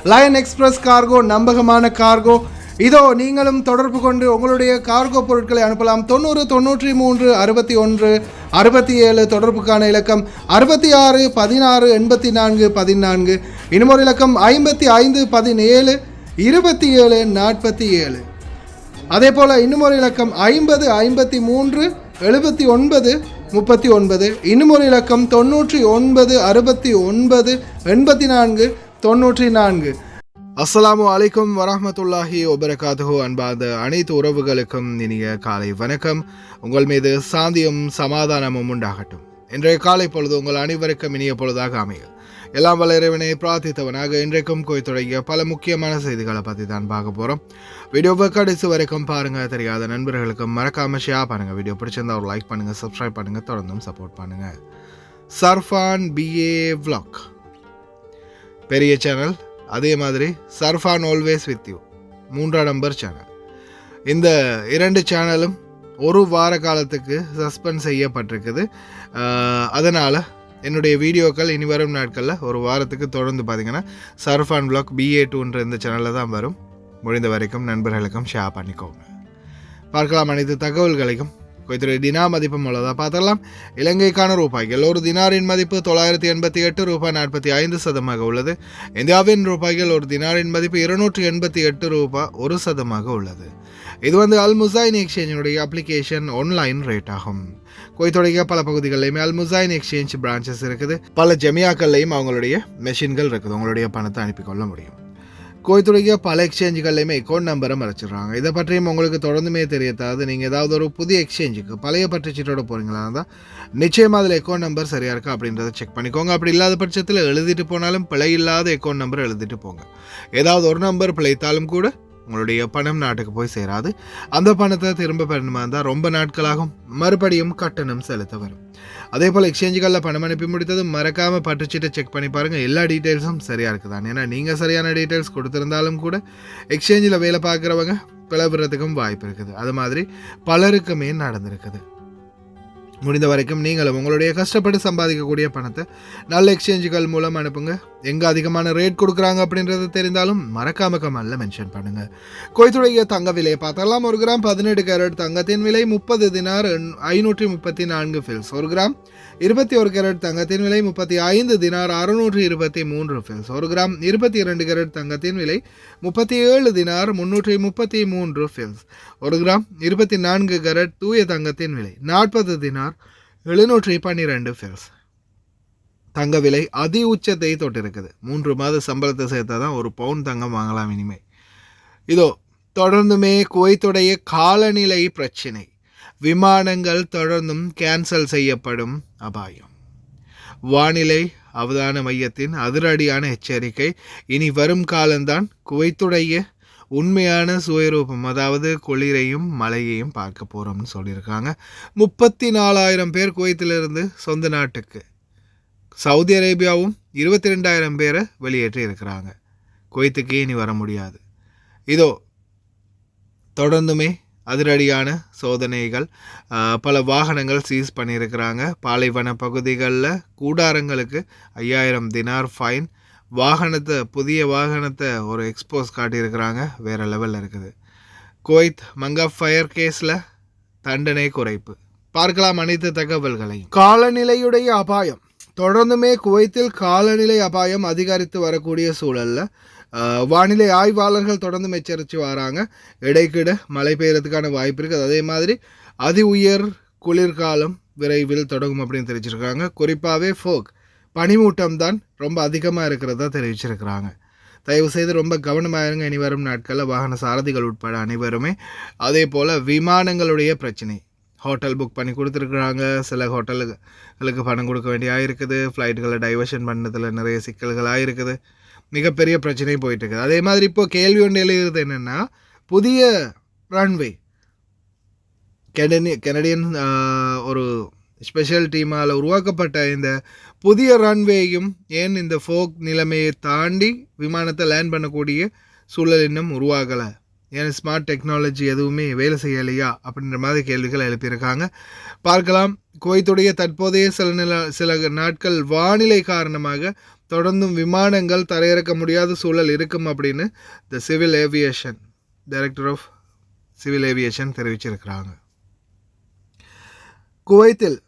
Line express cargo நம்பகமான cargo. இதோ நீங்களும் தொடர்பு கொண்டு உங்களுடைய கார்கோ பொருட்களை அனுப்பலாம். 90 93 61 67 தொடர்புக்கான இலக்கம் 66 16 84 14. இன்னொரு இலக்கம் 55 17 27 47. அதே போல் இன்னுமொரு இலக்கம் 50 53 79 39. இன்னுமொரு இலக்கம் 99 69 84 94. அஸ்ஸலாமு அலைக்கும் வரஹ்மத்துல்லாஹி வபரகாத்துஹு. அன்பார்ந்த அனைத்து உறவுகளுக்கும் இனிய காலை வணக்கம். உங்கள் மீது சாந்தியும் சமாதானமும் உண்டாகட்டும். இன்றைய காலை பொழுது உங்கள் அனைவருக்கும் இனிய பொழுதாக அமைய எல்லாம் வல்ல இறைவனை பிரார்த்தித்தவனாக இன்றைக்கும் தொடங்கிய பல முக்கியமான செய்திகளை பற்றி தான் பார்க்க போகிறோம். வீடியோவை கடைசி வரைக்கும் பாருங்கள். தெரியாத நண்பர்களுக்கு மறக்காமல் ஷேர் பண்ணுங்கள். வீடியோ பிடிச்சிருந்தா ஒரு லைக் பண்ணுங்கள், சப்ஸ்கிரைப் பண்ணுங்கள், தொடர்ந்தும் சப்போர்ட் பண்ணுங்கள். சர்ஃபான் பிஏ விளாக் பெரிய சேனல், அதே மாதிரி சர்ஃபான் ஆல்வேஸ் வித் யூ 3ஆம் நம்பர் சேனல். இந்த 2 சேனலும் ஒரு வார காலத்துக்கு சஸ்பெண்ட் செய்யப்பட்டிருக்குது. அதனால் என்னுடைய வீடியோக்கள் இனி வரும் நாட்களில் ஒரு வாரத்துக்கு தொடர்ந்து பார்த்திங்கன்னா சர்ஃபான் விளாக் BA2 இந்த சேனலில் தான் வரும். முடிந்த வரைக்கும் நண்பர்களுக்கும் ஷேர் பண்ணிக்கோங்க. பார்க்கலாம் அனைத்து தகவல்களையும். குவைத்துடைய தினா மதிப்பு உள்ளதாக பார்த்தலாம். இலங்கைக்கான ரூபாய்கள் ஒரு தினாரின் மதிப்பு 988 ரூபாய் 45 உள்ளது. இந்தியாவின் ரூபாய்கள் ஒரு தினாரின் மதிப்பு 288 ரூபாய் 1 உள்ளது. இது அல் முசைன் எக்ஸ்சேஞ்சினுடைய அப்ளிகேஷன் ஆன்லைன் ரேட் ஆகும். குவைத்துடைய பல பகுதிகளிலுமே அல் முசைன் எக்ஸ்சேஞ்ச் பிரான்ச்சஸ் இருக்குது. பல ஜமியாக்கள்லையும் அவங்களுடைய மெஷின்கள் இருக்குது. உங்களுடைய பணத்தை அனுப்பிக்கொள்ள முடியும். குவைத்துடைய பல எக்ஸ்சேஞ்சுகள்லையுமே அக்கௌண்ட் நம்பரை மறைச்சிடுறாங்க. இதை பற்றியும் உங்களுக்கு தொடர்ந்துமே தெரியாது. நீங்கள் ஏதாவது ஒரு புதிய எக்ஸ்சேஞ்சுக்கு பழைய பற்றுச்சீட்டோட போகிறீங்களா தான் நிச்சயமாக அதில் அக்கௌண்ட் நம்பர் சரியாக இருக்கா அப்படின்றத செக் பண்ணிக்கோங்க. அப்படி இல்லாத பட்சத்தில் எழுதிட்டு போனாலும் பிழை இல்லாத அக்கௌண்ட் நம்பர் எழுதிட்டு போங்க. ஏதாவது ஒரு நம்பர் பிழைத்தாலும் கூட உங்களுடைய பணம் நாட்டுக்கு போய் சேராது. அந்த பணத்தை திரும்ப பெறணுமா இருந்தால் ரொம்ப நாட்களாகும். மறுபடியும் கட்டணம் செலுத்த வரும். அதே போல் எக்ஸ்சேஞ்சுகளில் பணம் அனுப்பி முடித்தது மறக்காமல் பட்டுச்சீட்டை செக் பண்ணி பாருங்கள். எல்லா டீட்டெயில்ஸும் சரியாக இருக்குதான். ஏன்னா நீங்கள் சரியான டீட்டெயில்ஸ் கொடுத்துருந்தாலும் கூட எக்ஸ்சேஞ்சில் வேலை பார்க்குறவங்க பிளவுறதுக்கும் வாய்ப்பு இருக்குது. அது மாதிரி பலருக்குமே நடந்திருக்குது. முடிந்த வரைக்கும் நீங்களும் உங்களுடைய கஷ்டப்பட்டு சம்பாதிக்கக்கூடிய பணத்தை நல்ல எக்ஸ்சேஞ்சுகள் மூலம் அனுப்புங்க. எங்கே அதிகமான ரேட் கொடுக்குறாங்க அப்படின்றது தெரிந்தாலும் மறக்காம கமெண்ட்ல மென்ஷன் பண்ணுங்க. குவைத்துடைய தங்க விலையை பார்த்தலாம். 1 கிராம் 18 கேரட் தங்கத்தின் விலை 30 தினார் 534 ஃபில்ஸ். 1 கிராம் 21 கேரட் தங்கத்தின் விலை 35 தினார் 623 ஃபில்ஸ். 1 கிராம் 22 கேரட் தங்கத்தின் விலை 37 தினார் 333 ஃபில்ஸ். 1 கிராம் 24 கேரட் தூய தங்கத்தின் விலை 40 தினார் 712 ஃபில்ஸ். தங்க விலை அதி உச்சத்தை தொட்டிருக்குது. 3 மாத சம்பளத்தை சேர்த்தா தான் 1 பவுன் தங்கம் வாங்கலாம் இனிமே. இதோ தொடர்ந்துமே குவைத்துடைய காலநிலை பிரச்சினை. விமானங்கள் தொடர்ந்தும் கேன்சல் செய்யப்படும் அபாயம். வானிலை அவதான மையத்தின் அதிரடியான எச்சரிக்கை. இனி வரும் காலம்தான் குவைத்துடைய உண்மையான சுயரூபம், அதாவது குளிரையும் மழையையும் பார்க்க போகிறோம்னு சொல்லியிருக்காங்க. 34,000 பேர் குவைத்திலிருந்து சொந்த நாட்டுக்கு, சவுதி அரேபியாவும் 22,000 பேரை வெளியேற்றி இருக்கிறாங்க. குவைத்துக்கே இனி வர முடியாது. இதோ தொடர்ந்துமே அதிரடியான சோதனைகள். பல வாகனங்கள் சீஸ் பண்ணியிருக்கிறாங்க. பாலைவன பகுதிகளில் கூடாரங்களுக்கு 5,000 தினார் ஃபைன். புதிய வாகனத்தை ஒரு எக்ஸ்போஸ் காட்டியிருக்கிறாங்க. வேறு லெவலில் இருக்குது. குவைத் மங்கப் ஃபயர் கேஸில் தண்டனை குறைப்பு. பார்க்கலாம் அனைத்து தகவல்களையும். காலநிலையுடைய அபாயம் தொடர்ந்துமே குவைத்தில் காலநிலை அபாயம் அதிகரித்து வரக்கூடிய சூழலில் வானிலை ஆய்வாளர்கள் தொடர்ந்து எச்சரித்து வராங்க. இடைக்கிட மழை பெய்யறதுக்கான வாய்ப்பு இருக்குது. அதே மாதிரி அதி உயர் குளிர்காலம் விரைவில் தொடங்கும் அப்படின்னு தெரிவிச்சிருக்காங்க. குறிப்பாகவே ஃபோக் பனிமூட்டம் தான் ரொம்ப அதிகமாக இருக்கிறதா தெரிவிச்சிருக்கிறாங்க. தயவு செய்து ரொம்ப கவனமாக இருங்க. இனி வரும் நாட்களில் வாகன சாரதிகள் உட்பட அனைவருமே. அதே போல் விமானங்களுடைய பிரச்சனை. ஹோட்டல் புக் பண்ணி கொடுத்துருக்குறாங்க. சில ஹோட்டல்களுக்கு பணம் கொடுக்க வேண்டிய ஆயிருக்குது. ஃப்ளைட்டுகளை டைவர்ஷன் பண்ணதில் நிறைய சிக்கல்கள் ஆயிருக்குது. மிகப்பெரிய பிரச்சனை போயிட்டு இருக்குது. அதே மாதிரி இப்போது கேள்வி ஒன்று எழுதுறது என்னென்னா, புதிய ரன்வே கெனடியன் ஒரு ஸ்பெஷல் டீமால் உருவாக்கப்பட்ட இந்த புதிய ரன்வேயும் ஏன் இந்த ஃபோக் நிலைமையை தாண்டி விமானத்தை லேண்ட் பண்ணக்கூடிய சூழல் இன்னும் உருவாகலை? ஏன் ஸ்மார்ட் டெக்னாலஜி எதுவுமே வேலை செய்யலையா அப்படின்ற மாதிரி கேள்விகள் எழுப்பியிருக்காங்க. பார்க்கலாம். குவைத்துடைய தற்போதைய சில நாட்கள் வானிலை காரணமாக தொடர்ந்தும் விமானங்கள் தரையிறக்க முடியாத சூழல் இருக்கும் அப்படின்னு the civil aviation director of civil aviation தெரிவிச்சிருக்கிறாங்க. குவைத்தில்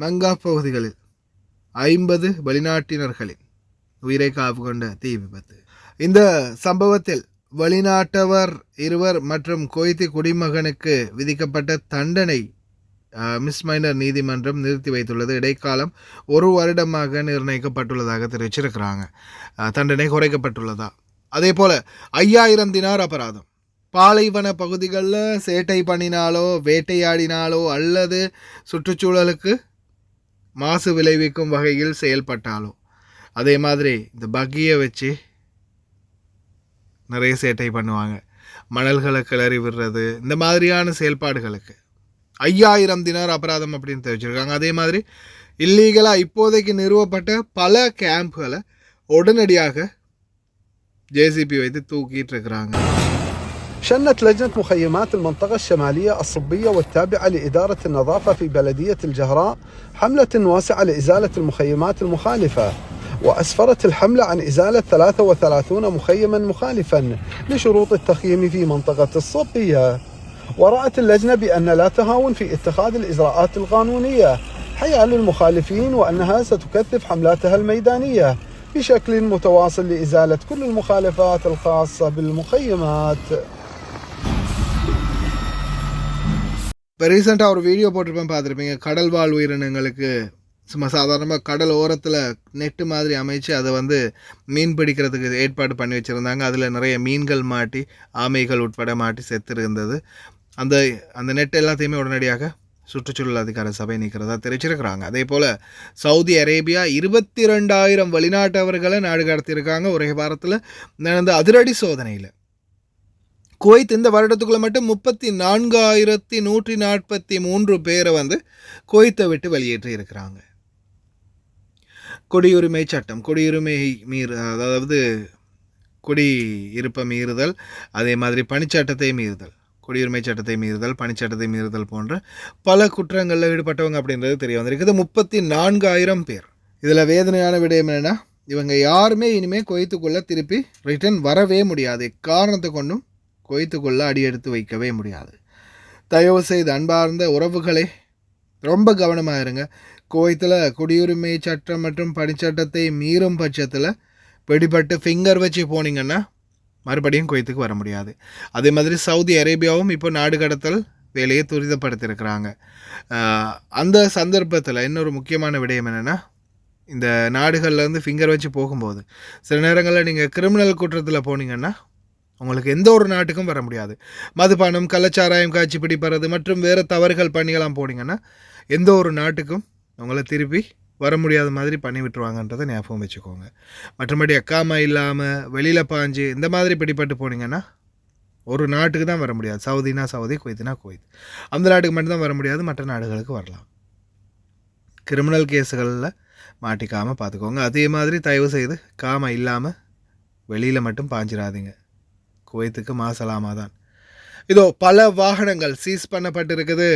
மங்கா பகுதிகளில் 50 வெளிநாட்டினர்களின் உயிரை காவு கொண்ட தீ விபத்து. இந்த சம்பவத்தில் வெளிநாட்டவர் 2 மற்றும் குவைத்தி குடிமகனுக்கு விதிக்கப்பட்ட தண்டனை மிஸ்மைனர் நீதிமன்றம் நிறுத்தி வைத்துள்ளது. இடைக்காலம் 1 வருடமாக நிர்ணயிக்கப்பட்டுள்ளதாக தெரிவிச்சிருக்கிறாங்க. தண்டனை குறைக்கப்பட்டுள்ளதா. அதே போல் 5000 தினார் அபராதம். பாலைவன பகுதிகளில் சேட்டை பண்ணினாலோ வேட்டையாடினாலோ அல்லது சுற்றுச்சூழலுக்கு மாசு விளைவிக்கும் வகையில் செயல்பட்டாலோ, அதே மாதிரி இந்த பக்கியை வச்சு நிறைய சேட்டை பண்ணுவாங்க, மணல்களை கிளறி விடுறது, இந்த மாதிரியான செயல்பாடுகளுக்கு 5000 தினார் அபராதம் அப்படின்னு தெரிவிச்சிருக்காங்க. அதே மாதிரி இல்லீகலாக இப்போதைக்கு நிறுவப்பட்ட பல கேம்ப்களை உடனடியாக ஜேசிபி வைத்து தூக்கிட்டு இருக்கிறாங்க. شنت لجنة مخيمات المنطقة الشمالية الصبية والتابعة لإدارة النظافة في بلدية الجهراء حملة واسعة لإزالة المخيمات المخالفة، وأسفرت الحملة عن إزالة 33 مخيما مخالفا لشروط التخييم في منطقة الصبية. ورأت اللجنة بأن لا تهاون في اتخاذ الإجراءات القانونية حيال المخالفين، وأنها ستكثف حملاتها الميدانية بشكل متواصل لإزالة كل المخالفات الخاصة بالمخيمات. இப்போ ரீசெண்டாக ஒரு வீடியோ போட்டிருப்பேன், பார்த்துருப்பீங்க. கடல் வாழ் உயிரினங்களுக்கு சும்மா சாதாரணமாக கடல் ஓரத்தில் நெட்டு மாதிரி அமைச்சு அதை மீன் பிடிக்கிறதுக்கு ஏற்பாடு பண்ணி வச்சுருந்தாங்க. அதில் நிறைய மீன்கள் மாட்டி, ஆமைகள் உட்பட மாட்டி செத்து இருந்தது. அந்த நெட் எல்லாத்தையுமே உடனடியாக சுற்றுச்சூழல் அதிகார சபை நீக்கிறதா தெரிவிச்சிருக்கிறாங்க. அதே போல் சவுதி அரேபியா 22,000 வெளிநாட்டவர்களை நாடு கடத்தியிருக்காங்க ஒரே வாரத்தில் நடந்த அதிரடி சோதனையில். குவைத் இந்த வருடத்துக்குள்ளே மட்டும் 34,143 பேரை குவைத்தை விட்டு வெளியேற்றி இருக்கிறாங்க. குடியுரிமை சட்டம், குடியுரிமை அதாவது குடியிருப்பை மீறுதல், அதே மாதிரி பணிச்சட்டத்தை மீறுதல், குடியுரிமை சட்டத்தை மீறுதல், பணிச்சட்டத்தை மீறுதல் போன்ற பல குற்றங்களில் ஈடுபட்டவங்க அப்படின்றது தெரிய வந்திருக்குது. 34,000 பேர். இதில் வேதனையான விடயம் என்னென்னா, இவங்க யாருமே இனிமேல் குவைத்துக்குள்ளே திருப்பி ரிட்டர்ன் வரவே முடியாது. காரணத்தை கொண்டும் குவைத்துக்குள்ளே அடி எடுத்து வைக்கவே முடியாது. தயவு செய்து அன்பார்ந்த உறவுகளே ரொம்ப கவனமாக இருங்க. குவைத்தில் குடியுரிமை சட்டம் மற்றும் பணிச்சட்டத்தை மீறும் பட்சத்தில் பிடிபட்டு ஃபிங்கர் வச்சு போனீங்கன்னா மறுபடியும் குவைத்துக்கு வர முடியாது. அதே மாதிரி சவுதி அரேபியாவும் இப்போ நாடு கடத்தல் வேலையை துரிதப்படுத்தியிருக்கிறாங்க. அந்த சந்தர்ப்பத்தில் இன்னொரு முக்கியமான விடயம் என்னென்னா, இந்த நாடுகள்லேருந்து ஃபிங்கர் வச்சு போகும்போது சில நேரங்களில் நீங்கள் கிரிமினல் குற்றத்தில் போனீங்கன்னா உங்களுக்கு எந்த ஒரு நாட்டுக்கும் வர முடியாது. மதுபானம், கள்ளச்சாராயம் காய்ச்சி பிடிப்பது மற்றும் வேறு தவறுகள் பண்ணிக்கலாம் போனீங்கன்னா எந்த ஒரு நாட்டுக்கும் உங்களை திருப்பி வர முடியாத மாதிரி பண்ணி விட்டுருவாங்கன்றதை ஞாபகம் வச்சுக்கோங்க. மற்றபடி அக்காமா இல்லாமல் வெளியில் பாஞ்சு இந்த மாதிரி பிடிப்பட்டு போனீங்கன்னா ஒரு நாட்டுக்கு தான் வர முடியாது. சவுதினா சவுதி, குவைத்னா குவைத், அந்த நாட்டுக்கு மட்டும்தான் வர முடியாது. மற்ற நாடுகளுக்கு வரலாம். கிரிமினல் கேஸுகளில் மாட்டிக்காமல் பார்த்துக்கோங்க. அதே மாதிரி தயவு செய்து காமா இல்லாமல் வெளியில் மட்டும் பாஞ்சிடாதீங்க. குவைத்துக்கு மாசலாமா தான். இதோ பல வாகனங்கள் சீஸ் பண்ணப்பட்டிருக்குது.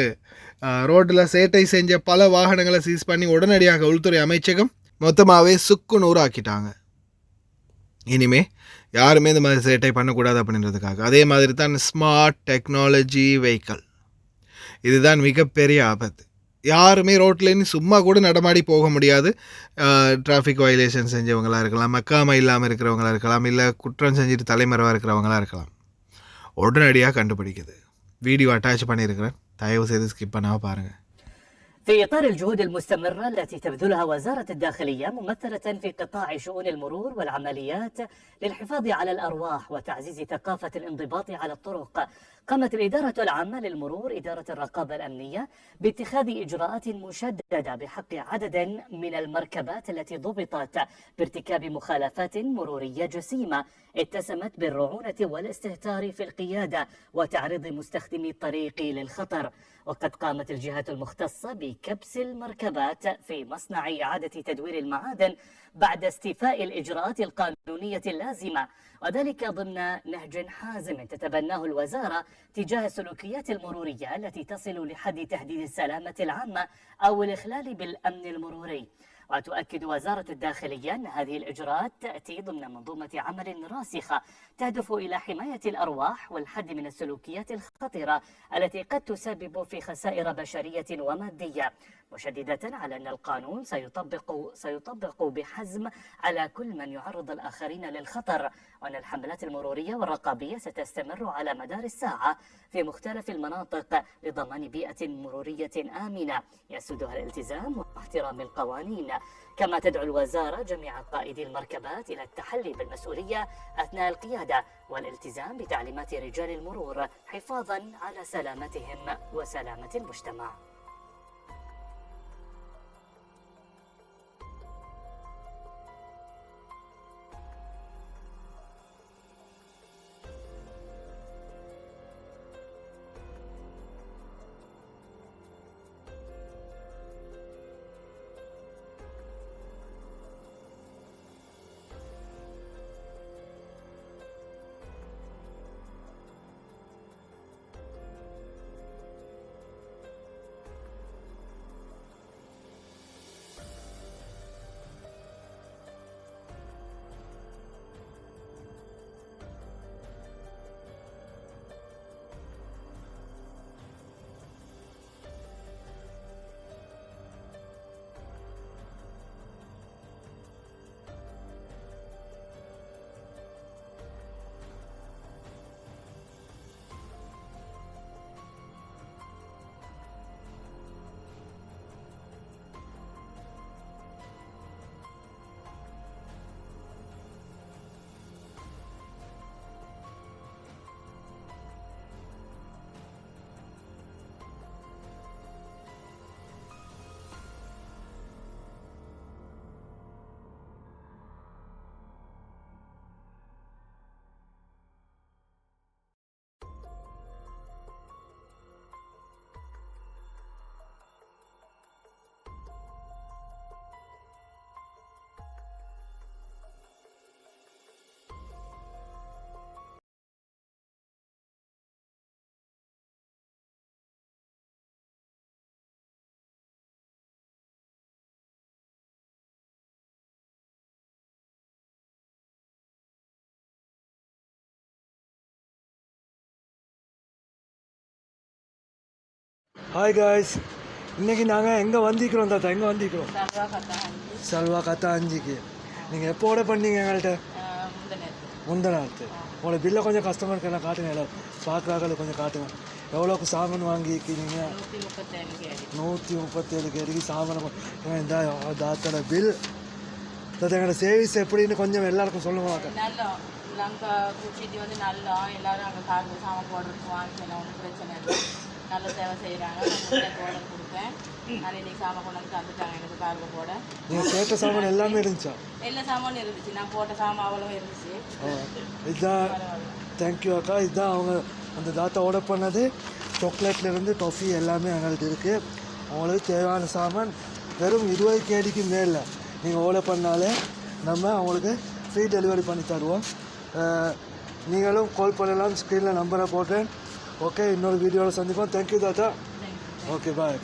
ரோட்டில் சேட்டை செஞ்ச பல வாகனங்களை சீஸ் பண்ணி உடனடியாக உள்துறை அமைச்சகம் மொத்தமாகவே சுக்கு நூறு ஆக்கிட்டாங்க. இனிமே யாருமே இந்த மாதிரி சேட்டை பண்ணக்கூடாது அப்படின்றதுக்காக. அதே மாதிரி தான் ஸ்மார்ட் டெக்னாலஜி வெஹிக்கிள், இதுதான் மிகப்பெரிய ஆபத்து. யாருமே ரோட்லேருந்து சும்மா கூட நடமாடி போக முடியாது. டிராஃபிக் வயலேஷன் செஞ்சவங்களாக இருக்கலாம், மக்காமை இல்லாமல் இருக்கிறவங்களாக இருக்கலாம், இல்லை குற்றம் செஞ்சுட்டு தலைமறைவாக இருக்கிறவங்களாக இருக்கலாம். உடனடியாக கண்டுபிடிக்குது. வீடியோ அட்டாச் பண்ணியிருக்கிறேன், தயவு செய்து ஸ்கிப் பண்ணாமல் பாருங்கள். في إطار الجهود المستمرة التي تبذلها وزارة الداخلية ممثلة في قطاع شؤون المرور والعمليات للحفاظ على الأرواح وتعزيز ثقافة الانضباط على الطرق، قامت الإدارة العامة للمرور إدارة الرقابة الأمنية باتخاذ إجراءات مشددة بحق عدد من المركبات التي ضبطت بارتكاب مخالفات مرورية جسيمة اتسمت بالرعونة والاستهتار في القيادة وتعريض مستخدمي الطريق للخطر. وقد قامت الجهات المختصة بكبس المركبات في مصنع إعادة تدوير المعادن بعد استيفاء الإجراءات القانونية اللازمة، وذلك ضمن نهج حازم تتبناه الوزارة تجاه السلوكيات المرورية التي تصل لحد تهديد السلامة العامة أو الإخلال بالأمن المروري. وتؤكد وزارة الداخلية أن هذه الإجراءات تأتي ضمن منظومة عمل راسخة تهدف إلى حماية الأرواح والحد من السلوكيات الخطيرة التي قد تسبب في خسائر بشرية ومادية، مشددة على أن القانون سيطبق بحزم على كل من يعرض الآخرين للخطر، وأن الحملات المرورية والرقابية ستستمر على مدار الساعة في مختلف المناطق لضمان بيئة مرورية آمنة يسودها الالتزام واحترام القوانين. كما تدعو الوزارة جميع قائدي المركبات إلى التحلي بالمسؤولية أثناء القيادة والالتزام بتعليمات رجال المرور حفاظا على سلامتهم وسلامة المجتمع. ஹாய் காய்ஸ், இன்றைக்கி நாங்கள் எங்கே வந்திக்கிறோம் தாத்தா? எங்கே வந்திக்கிறோம்? சல்வா கத்தா 5க்கு. நீங்கள் எப்போ ஆர்டர் பண்ணீங்க எங்கள்கிட்ட? முந்தநாத்து. உங்களோட பில்லை கொஞ்சம் கஸ்டமருக்கு எல்லாம் காட்டுங்க, எல்லாம் பார்க்குறாங்க, கொஞ்சம் காட்டுங்க. எவ்வளோக்கு சாமான் வாங்கிக்கிறீங்க? 137 கேடிக்கு சாமான். இந்த தாத்தோட பில் தாத்தா, எங்களோட சேவிஸ் எப்படின்னு கொஞ்சம் எல்லாருக்கும் சொல்லுவாங்க. நாங்கள் கூட்டிகிட்டு வந்து நல்லா எல்லோரும் அங்கே காருக்கு சாமான் போடுறதுக்கு வாங்கிக்கலாம், ஒன்றும் பிரச்சனை இல்லை. நல்ல சேவை செய்கிறாங்க. நான் ஆர்டர் கொடுத்தேன், நான் இன்னைக்கு சாமான் கொண்டு வந்து தந்துட்டாங்க எனக்கு காருக்கு போட. நீங்கள் கேட்ட சாமான் எல்லாமே இருந்துச்சா? எல்லா சாமானும் இருந்துச்சு, நான் போட்ட சாமான் அவ்வளோ இருந்துச்சு. இதுதான், தேங்க்யூ அக்கா. இதுதான் அவங்க அந்த தாத்தா ஆர்டர் பண்ணது. சாக்லேட்லேருந்து டொஃபி எல்லாமே எங்கள்கிட்ட இருக்குது. அவங்களுக்கு தேவையான சாமான் வெறும் 20 கேடிக்கு மேலே நீங்கள் ஆர்டர் பண்ணாலே நம்ம அவங்களுக்கு ஃப்ரீ டெலிவரி பண்ணி தருவோம். நீங்களும் கால் பண்ணலாம், ஸ்க்ரீனில் நம்பரை போட்டேன். ஓகே, இன்னொரு வீடியோவில் சந்திப்போம். தேங்க்யூ தாத்தா. ஓகே, பாய்.